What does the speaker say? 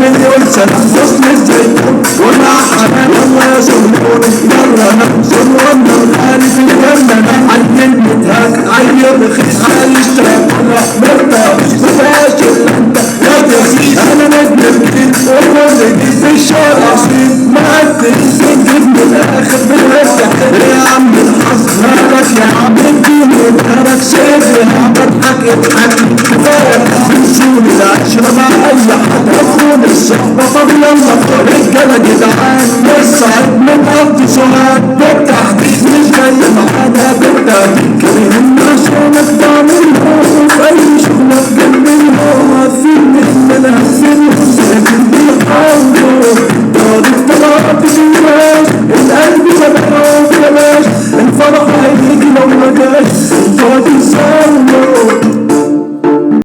مليون سنة غصن الزيتون ومع حنان يلا يا زغلول يلا نبذل ونرغالي في الجنة عين متهاك عين رخيص عين اشتراك مرتاح مفيهاش الا انت يا تسيس انا نجم الجديد وكل جديد في الشارع عصير معدي سجد من الاخر بالهزة يا عم الحظ مالك يا عم الدين ومالك سيف يا عم اضحك اضحك كفاية بنسون العشرة مع اي حد اخون الصحبة طب يلا رجالة جدعان والصعيد من ارض سوهاج بالتحديد مش جاي معانا بالتأكيد كريم الناس ونقدر